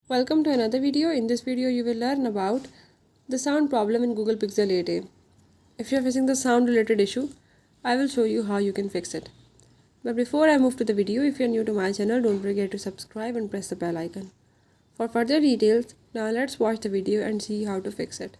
Welcome to another video. In this video you will learn about the sound problem in Google Pixel 8a. If you are facing the sound related issue, I will show you how you can fix it. But before I move to the video, if you are new to my channel, don't forget to subscribe and press the bell icon. For further details, now let's watch the video and see how to fix it.